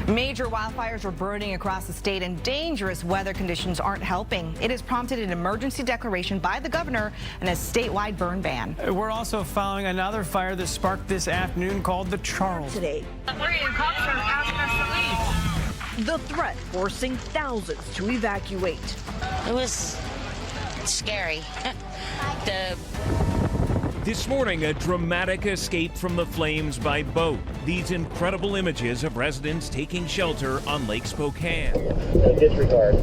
Major wildfires are burning across the state and dangerous weather conditions aren't helping. It has prompted an emergency declaration by the governor and a statewide burn ban. We're also following another fire that sparked this afternoon called the Charles. Today, the threat forcing thousands to evacuate. It was scary. This morning, a dramatic escape from the flames by boat. These incredible images of residents taking shelter on Lake Spokane. Disregard.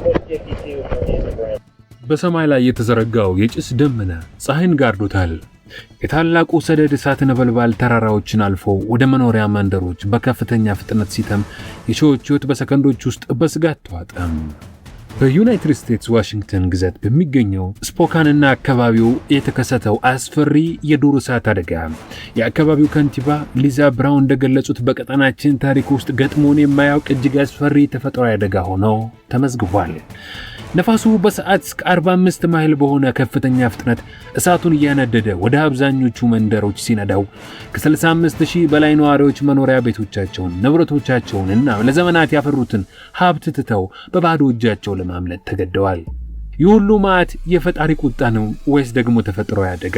52 million grams. በሰማይ ላይ የተዘረጋው የጭስ ደመና ፀሐይን ጋርዶታል። የታላቁ ሰደድ እሳት ነበልባል ተራራዎችን አልፎ ወደ መኖሪያ መንደሮች በከፍተኛ ፍጥነት ሲተም የሺዎች ሕይወት በሰከንዶች ውስጥ በስጋት ተዋጠም። በዩናይትድ ስቴትስ ዋሽንግተን ግዛት በሚገኘው ስፖካንና አካባቢው የተከሰተው አስፈሪ የዱር እሳት አደጋ የአካባቢው ከንቲባ ሊዛ ብራውን እንደገለጹት በቀጠናችን ታሪክ ውስጥ ገጥሞን የማያውቅ እጅግ አስፈሪ ተፈጥሯዊ አደጋ ሆኖ ተመዝግቧል። ነፋሱ በሰዓት እስከ 45 ማይል በሆነ ከፍተኛ ፍጥነት እሳቱን እያነደደ ወደ አብዛኞቹ መንደሮች ሲነዳው ከ35000 በላይ ነዋሪዎች መኖሪያ ቤቶቻቸውን፣ ንብረቶቻቸውን እና ለዘመናት ያፈሩትን ሀብት ትተው በባዶ እጃቸው ለማምለጥ ተገደዋል። ይህ ሁሉ መዓት የፈጣሪ ቁጣ ነው ወይስ ደግሞ ተፈጥሯዊ አደጋ?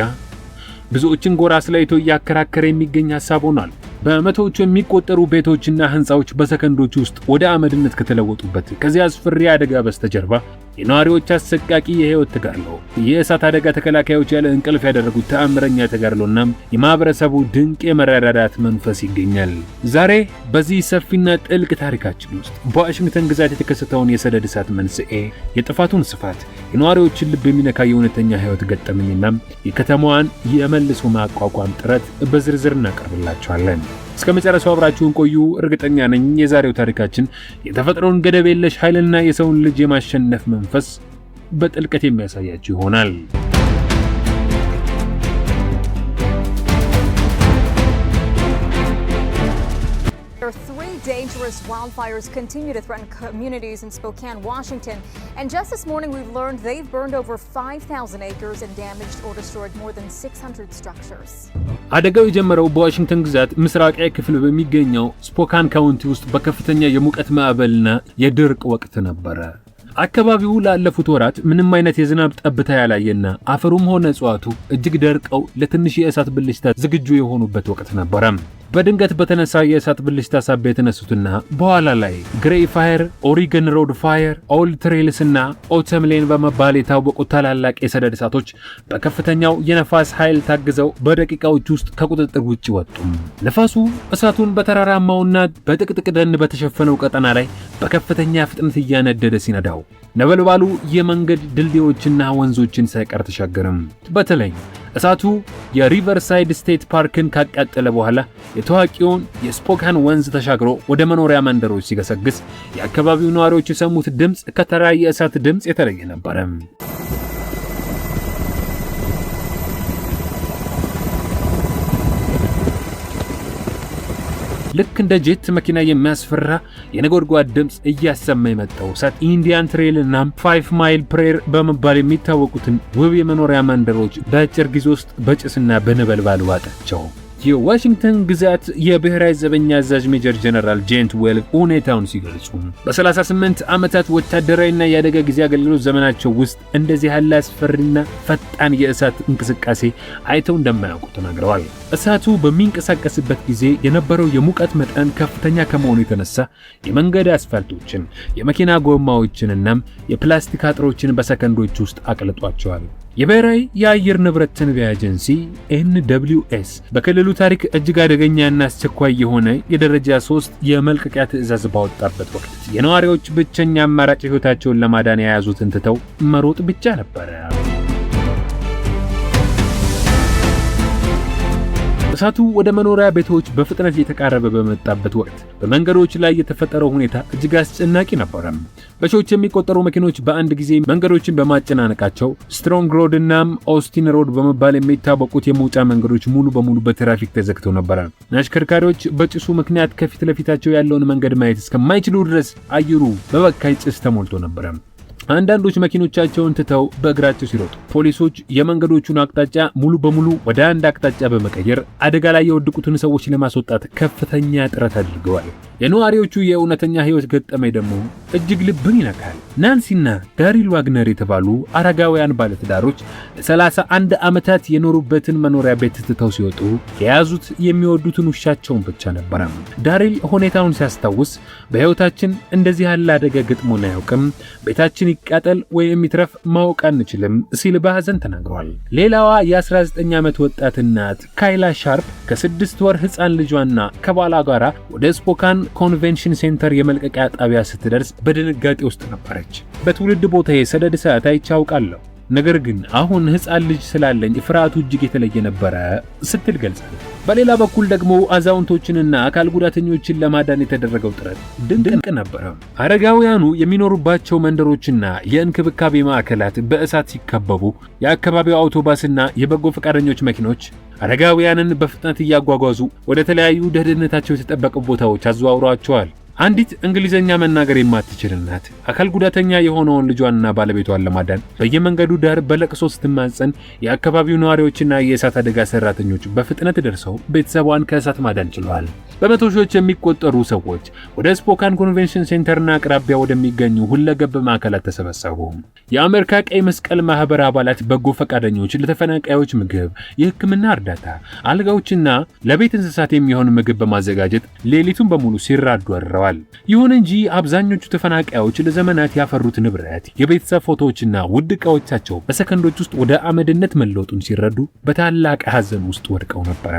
ብዙዎችን ጎራ አስለይቶ እያከራከረ የሚገኝ ሐሳብ ሆኗል። በመቶዎች የሚቆጠሩ ቤቶችና ህንጻዎች በሰከንዶች ውስጥ ወደ አመድነት ከተለወጡበት ከዚያ አስፈሪ አደጋ በስተጀርባ የነዋሪዎች አሰቃቂ የህይወት ተጋድሎ፣ የእሳት አደጋ ተከላካዮች ያለ እንቅልፍ ያደረጉት ተአምረኛ ተጋድሎና የማህበረሰቡ ድንቅ የመረዳዳት መንፈስ ይገኛል። ዛሬ በዚህ ሰፊና ጥልቅ ታሪካችን ውስጥ በዋሽንግተን ግዛት የተከሰተውን የሰደድ እሳት መንስኤ፣ የጥፋቱን ስፋት፣ የነዋሪዎችን ልብ የሚነካ የእውነተኛ ህይወት ገጠመኝና የከተማዋን የመልሶ ማቋቋም ጥረት በዝርዝር እናቀርብላችኋለን። እስከ መጨረሻው አብራችሁን ቆዩ። እርግጠኛ ነኝ የዛሬው ታሪካችን የተፈጥሮን ገደብ የለሽ ኃይልና የሰውን ልጅ የማሸነፍ መንፈስ በጥልቀት የሚያሳያችሁ ይሆናል። Dangerous wildfires continue to threaten communities in Spokane, Washington. And just this morning, we've learned they've burned over 5,000 acres and damaged or destroyed more than 600 structures. አደጋው የጀመረው በዋሽንግተን ግዛት ምስራቃዊ ክፍል በሚገኘው ስፖካን ካውንቲ ውስጥ በከፍተኛ የሙቀት ማዕበልና የድርቅ ወቅት ነበረ። አካባቢው ላለፉት ወራት ምንም አይነት የዝናብ ጠብታ ያላየና አፈሩም ሆነ እጽዋቱ እጅግ ደርቀው ለትንሽ የእሳት ብልሽታ ዝግጁ የሆኑበት ወቅት ነበረ። በድንገት በተነሳ የእሳት ብልሽታ ሳቢያ የተነሱትና በኋላ ላይ ግሬይ ፋየር፣ ኦሪገን ሮድ ፋየር፣ ኦልድ ትሬልስ እና ኦተም ሌን በመባል የታወቁት ታላላቅ የሰደድ እሳቶች በከፍተኛው የነፋስ ኃይል ታግዘው በደቂቃዎች ውስጥ ከቁጥጥር ውጭ ወጡ። ነፋሱ እሳቱን በተራራማውና በጥቅጥቅ ደን በተሸፈነው ቀጠና ላይ በከፍተኛ ፍጥነት እያነደደ ሲነዳው ነበልባሉ የመንገድ ድልድዮችና ወንዞችን ሳይቀር ተሻገረም። በተለይ እሳቱ የሪቨርሳይድ ስቴት ፓርክን ካቃጠለ በኋላ የታዋቂውን የስፖካን ወንዝ ተሻግሮ ወደ መኖሪያ መንደሮች ሲገሰግስ የአካባቢው ነዋሪዎች የሰሙት ድምጽ ከተራ የእሳት ድምጽ የተለየ ነበር። ልክ እንደ ጄት መኪና የሚያስፈራ የነጎድጓድ ድምጽ እያሰማ የመጣው እሳት ኢንዲያን ትሬል እና 5 ማይል ፕሬር በመባል የሚታወቁትን ውብ የመኖሪያ መንደሮች በአጭር ጊዜ ውስጥ በጭስና በነበልባል ዋጣቸው። የዋሽንግተን ግዛት የብሔራዊ ዘበኛ አዛዥ ሜጀር ጀነራል ጄንት ዌልቭ ሁኔታውን ሲገልጹ በ38 ዓመታት ወታደራዊና የአደጋ ጊዜ አገልግሎት ዘመናቸው ውስጥ እንደዚህ ያለ አስፈሪና ፈጣን የእሳት እንቅስቃሴ አይተው እንደማያውቁ ተናግረዋል። እሳቱ በሚንቀሳቀስበት ጊዜ የነበረው የሙቀት መጠን ከፍተኛ ከመሆኑ የተነሳ የመንገድ አስፋልቶችን፣ የመኪና ጎማዎችንና የፕላስቲክ አጥሮችን በሰከንዶች ውስጥ አቅልጧቸዋል። የብሔራዊ የአየር ንብረት ትንበያ ኤጀንሲ NWS በክልሉ ታሪክ እጅግ አደገኛና አስቸኳይ የሆነ የደረጃ 3 የመልቀቂያ ትዕዛዝ ባወጣበት ወቅት የነዋሪዎች ብቸኛ አማራጭ ሕይወታቸውን ለማዳን የያዙትን ትተው መሮጥ ብቻ ነበር። እሳቱ ወደ መኖሪያ ቤቶች በፍጥነት እየተቃረበ በመጣበት ወቅት በመንገዶች ላይ የተፈጠረው ሁኔታ እጅግ አስጨናቂ ነበር። በሺዎች የሚቆጠሩ መኪኖች በአንድ ጊዜ መንገዶችን በማጨናነቃቸው ስትሮንግ ሮድ እና ኦስቲን ሮድ በመባል የሚታወቁት የመውጫ መንገዶች ሙሉ በሙሉ በትራፊክ ተዘግተው ነበር። አሽከርካሪዎች በጭሱ ምክንያት ከፊት ለፊታቸው ያለውን መንገድ ማየት እስከማይችሉ ድረስ አየሩ በበካይ ጭስ ተሞልቶ ነበር። አንዳንዶች መኪኖቻቸውን ትተው በእግራቸው ሲሮጡ ፖሊሶች የመንገዶቹን አቅጣጫ ሙሉ በሙሉ ወደ አንድ አቅጣጫ በመቀየር አደጋ ላይ የወደቁትን ሰዎች ለማስወጣት ከፍተኛ ጥረት አድርገዋል። የነዋሪዎቹ የእውነተኛ ህይወት ገጠመኝ ደግሞ እጅግ ልብን ይነካል። ናንሲና ዳሪል ዋግነር የተባሉ አረጋውያን ባለትዳሮች ለ31 ዓመታት የኖሩበትን መኖሪያ ቤት ትተው ሲወጡ የያዙት የሚወዱትን ውሻቸውን ብቻ ነበር። ዳሪል ሁኔታውን ሲያስታውስ በህይወታችን እንደዚህ ያለ አደጋ ገጥሞን አያውቅም፣ ቤታችን ይቃጠል ወይም ይትረፍ ማወቅ አንችልም ሲል በሐዘን ተናግሯል። ሌላዋ የ19 ዓመት ወጣት እናት ካይላ ሻርፕ ከ6 ወር ህፃን ልጇና ከባሏ ጋር ወደ ስፖካን ኮንቬንሽን ሴንተር የመልቀቂያ ጣቢያ ስትደርስ በድንጋጤ ውስጥ ነበረች። በትውልድ ቦታዬ ሰደድ እሳት አይቻውቃለሁ፣ ነገር ግን አሁን ህፃን ልጅ ስላለኝ ፍርሃቱ እጅግ የተለየ ነበረ ስትል ገልጻለች። በሌላ በኩል ደግሞ አዛውንቶችንና አካል ጉዳተኞችን ለማዳን የተደረገው ጥረት ድንቅ ነበር። አረጋውያኑ የሚኖሩባቸው መንደሮችና የእንክብካቤ ማዕከላት በእሳት ሲከበቡ የአካባቢው አውቶባስና የበጎ ፈቃደኞች መኪኖች አረጋውያንን በፍጥነት እያጓጓዙ ወደ ተለያዩ ደህንነታቸው የተጠበቁ ቦታዎች አዘዋውረዋቸዋል። አንዲት እንግሊዘኛ መናገር የማትችል እናት አካል ጉዳተኛ የሆነውን ልጇንና ባለቤቷን ለማዳን በየመንገዱ ዳር በለቅሶ ስትማጸን የአካባቢው ነዋሪዎችና የእሳት አደጋ ሰራተኞች በፍጥነት ደርሰው ቤተሰቧን ከእሳት ማዳን ችለዋል። በመቶ ሺዎች የሚቆጠሩ ሰዎች ወደ ስፖካን ኮንቬንሽን ሴንተርና አቅራቢያ ወደሚገኙ ሁለገብ ማዕከላት ተሰበሰቡ። የአሜሪካ ቀይ መስቀል ማህበር አባላት በጎ ፈቃደኞች ለተፈናቃዮች ምግብ፣ የሕክምና እርዳታ፣ አልጋዎችና ለቤት እንስሳት የሚሆን ምግብ በማዘጋጀት ሌሊቱን በሙሉ ሲራዱ አድረዋል። ይሁን እንጂ አብዛኞቹ ተፈናቃዮች ለዘመናት ያፈሩት ንብረት፣ የቤተሰብ ፎቶዎችና ውድ ዕቃዎቻቸው በሰከንዶች ውስጥ ወደ አመድነት መለወጡን ሲረዱ በታላቅ ሐዘን ውስጥ ወድቀው ነበር።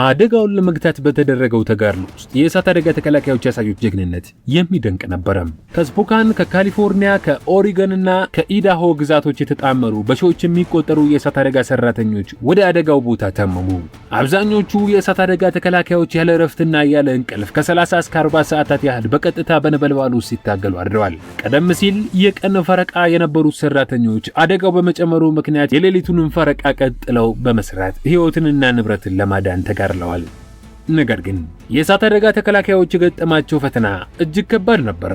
አደጋውን ለመግታት በተደረገው ተጋድሎ ውስጥ የእሳት አደጋ ተከላካዮች ያሳዩት ጀግንነት የሚደንቅ ነበር። ከስፖካን፣ ከካሊፎርኒያ፣ ከኦሪገንና ከኢዳሆ ግዛቶች የተጣመሩ በሺዎች የሚቆጠሩ የእሳት አደጋ ሰራተኞች ወደ አደጋው ቦታ ተመሙ። አብዛኞቹ የእሳት አደጋ ተከላካዮች ያለ እረፍትና ያለ እንቅልፍ ከ30 እስከ 40 ሰዓታት ያህል በቀጥታ በነበልባሉ ውስጥ ሲታገሉ አድረዋል። ቀደም ሲል የቀን ፈረቃ የነበሩት ሰራተኞች አደጋው በመጨመሩ ምክንያት የሌሊቱን ፈረቃ ቀጥለው በመስራት ሕይወትንና ንብረትን ለማዳን ተጋርለዋል። ነገር ግን የእሳት አደጋ ተከላካዮች የገጠማቸው ፈተና እጅግ ከባድ ነበር።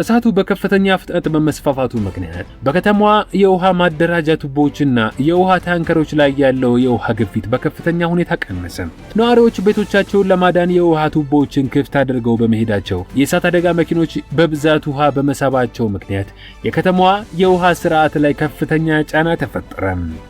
እሳቱ በከፍተኛ ፍጥነት በመስፋፋቱ ምክንያት በከተማዋ የውሃ ማደራጃ ቱቦዎችና የውሃ ታንከሮች ላይ ያለው የውሃ ግፊት በከፍተኛ ሁኔታ ቀነሰ። ነዋሪዎች ቤቶቻቸውን ለማዳን የውሃ ቱቦዎችን ክፍት አድርገው በመሄዳቸው የእሳት አደጋ መኪኖች በብዛት ውሃ በመሳባቸው ምክንያት የከተማዋ የውሃ ስርዓት ላይ ከፍተኛ ጫና ተፈጠረ።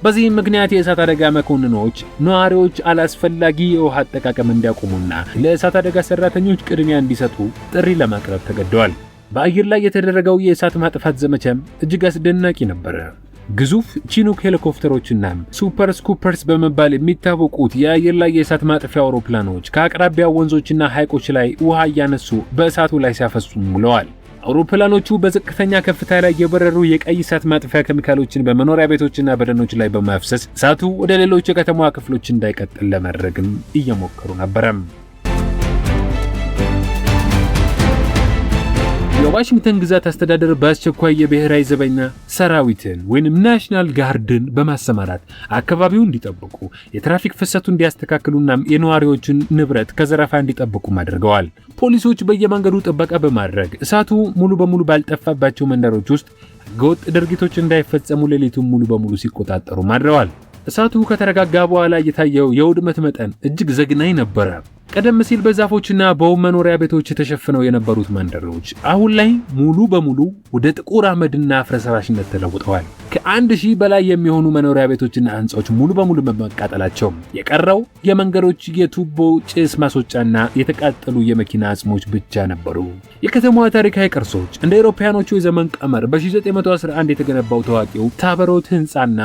በዚህም ምክንያት የእሳት አደጋ መኮንኖች ነዋሪዎች አላስፈላጊ የውሃ አጠቃቀም እንዲያቆሙና ለእሳት አደጋ ሰራተኞች ቅድሚያ እንዲሰጡ ጥሪ ለማቅረብ ተገደዋል። በአየር ላይ የተደረገው የእሳት ማጥፋት ዘመቻም እጅግ አስደናቂ ነበር። ግዙፍ ቺኑክ ሄሊኮፕተሮችና ሱፐር ስኩፐርስ በመባል የሚታወቁት የአየር ላይ የእሳት ማጥፊያ አውሮፕላኖች ከአቅራቢያው ወንዞችና ሐይቆች ላይ ውሃ እያነሱ በእሳቱ ላይ ሲያፈሱ ውለዋል። አውሮፕላኖቹ በዝቅተኛ ከፍታ ላይ የበረሩ የቀይ እሳት ማጥፊያ ኬሚካሎችን በመኖሪያ ቤቶችና በደኖች ላይ በማፍሰስ እሳቱ ወደ ሌሎች የከተማዋ ክፍሎች እንዳይቀጥል ለማድረግም እየሞከሩ ነበር። የዋሽንግተን ግዛት አስተዳደር በአስቸኳይ የብሔራዊ ዘበኛ ሰራዊትን ወይንም ናሽናል ጋርድን በማሰማራት አካባቢውን እንዲጠብቁ፣ የትራፊክ ፍሰቱ እንዲያስተካክሉና የነዋሪዎችን ንብረት ከዘረፋ እንዲጠብቁ አድርገዋል። ፖሊሶች በየመንገዱ ጥበቃ በማድረግ እሳቱ ሙሉ በሙሉ ባልጠፋባቸው መንደሮች ውስጥ ህገወጥ ድርጊቶች እንዳይፈጸሙ ሌሊቱን ሙሉ በሙሉ ሲቆጣጠሩ አድረዋል። እሳቱ ከተረጋጋ በኋላ የታየው የውድመት መጠን እጅግ ዘግናኝ ነበር። ቀደም ሲል በዛፎችና በውብ መኖሪያ ቤቶች ተሸፍነው የነበሩት መንደሮች አሁን ላይ ሙሉ በሙሉ ወደ ጥቁር አመድና ፍርስራሽነት ተለውጠዋል። ከ1000 በላይ የሚሆኑ መኖሪያ ቤቶችና ህንጻዎች ሙሉ በሙሉ በመቃጠላቸው የቀረው የመንገዶች የቱቦ ጭስ ማስወጫና የተቃጠሉ የመኪና አጽሞች ብቻ ነበሩ። የከተማዋ ታሪካዊ ቅርሶች እንደ አውሮፓውያኖቹ የዘመን ቀመር በ1911 የተገነባው ታዋቂው ታበሮት ህንጻና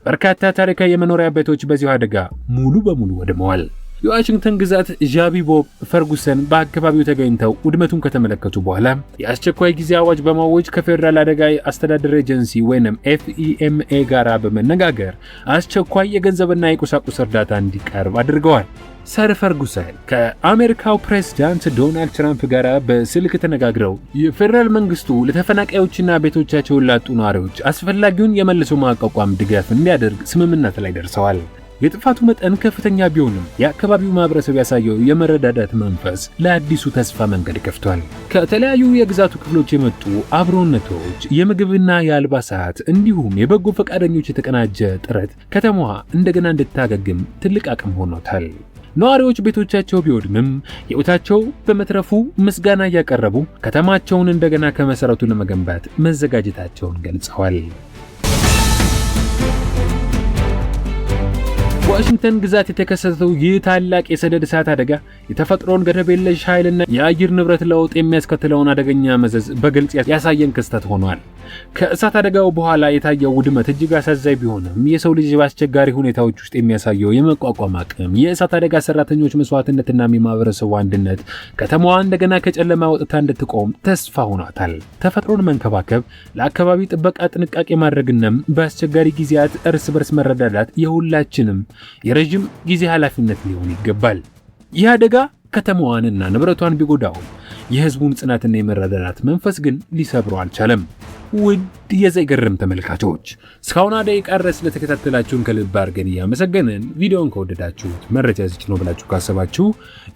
በርካታ ታሪካዊ የመኖሪያ ቤቶች በዚሁ አደጋ ሙሉ በሙሉ ወድመዋል። የዋሽንግተን ግዛት ዣቢ ቦብ ፈርጉሰን በአካባቢው ተገኝተው ውድመቱን ከተመለከቱ በኋላ የአስቸኳይ ጊዜ አዋጅ በማወጅ ከፌደራል አደጋ አስተዳደር ኤጀንሲ ወይንም FEMA ጋር በመነጋገር አስቸኳይ የገንዘብና የቁሳቁስ እርዳታ እንዲቀርብ አድርገዋል። ሰር ፈርጉሰን ከአሜሪካው ፕሬዝዳንት ዶናልድ ትራምፕ ጋር በስልክ ተነጋግረው የፌደራል መንግስቱ ለተፈናቃዮችና ቤቶቻቸውን ላጡ ነዋሪዎች አስፈላጊውን የመልሶ ማቋቋም ድጋፍ እንዲያደርግ ስምምነት ላይ ደርሰዋል። የጥፋቱ መጠን ከፍተኛ ቢሆንም የአካባቢው ማህበረሰብ ያሳየው የመረዳዳት መንፈስ ለአዲሱ ተስፋ መንገድ ከፍቷል። ከተለያዩ የግዛቱ ክፍሎች የመጡ አብሮነቶች፣ የምግብና የአልባሳት እንዲሁም የበጎ ፈቃደኞች የተቀናጀ ጥረት ከተማዋ እንደገና እንድታገግም ትልቅ አቅም ሆኖታል። ነዋሪዎች ቤቶቻቸው ቢወድምም ሕይወታቸው በመትረፉ ምስጋና እያቀረቡ ከተማቸውን እንደገና ከመሰረቱ ለመገንባት መዘጋጀታቸውን ገልጸዋል። ዋሽንግተን ግዛት የተከሰተው ይህ ታላቅ የሰደድ እሳት አደጋ የተፈጥሮን ገደብ የለሽ ኃይልና የአየር ንብረት ለውጥ የሚያስከትለውን አደገኛ መዘዝ በግልጽ ያሳየን ክስተት ሆኗል። ከእሳት አደጋው በኋላ የታየው ውድመት እጅግ አሳዛኝ ቢሆንም የሰው ልጅ በአስቸጋሪ ሁኔታዎች ውስጥ የሚያሳየው የመቋቋም አቅም፣ የእሳት አደጋ ሰራተኞች መስዋዕትነትና የማህበረሰቡ አንድነት ከተማዋ እንደገና ከጨለማ ወጥታ እንድትቆም ተስፋ ሆኗታል። ተፈጥሮን መንከባከብ፣ ለአካባቢ ጥበቃ ጥንቃቄ ማድረግና በአስቸጋሪ ጊዜያት እርስ በርስ መረዳዳት የሁላችንም የረጅም ጊዜ ኃላፊነት ሊሆን ይገባል። ይህ አደጋ ከተማዋንና ንብረቷን ቢጎዳውም የህዝቡን ጽናትና የመረዳዳት መንፈስ ግን ሊሰብረው አልቻለም። ውድ የዘይገርም ተመልካቾች እስካሁን ደቂቃ ድረስ ስለተከታተላችሁን ከልብ አድርገን እያመሰገንን ቪዲዮውን ከወደዳችሁት መረጃ ዝጭ ነው ብላችሁ ካሰባችሁ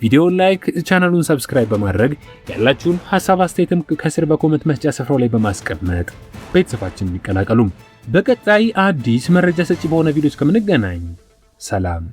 ቪዲዮውን ላይክ፣ ቻናሉን ሰብስክራይብ በማድረግ ያላችሁን ሐሳብ አስተያየትም ከስር በኮሜንት መስጫ ስፍራው ላይ በማስቀመጥ ቤተሰባችንን ይቀላቀሉ። በቀጣይ አዲስ መረጃ ሰጪ በሆነ ቪዲዮ እስከምንገናኝ ሰላም።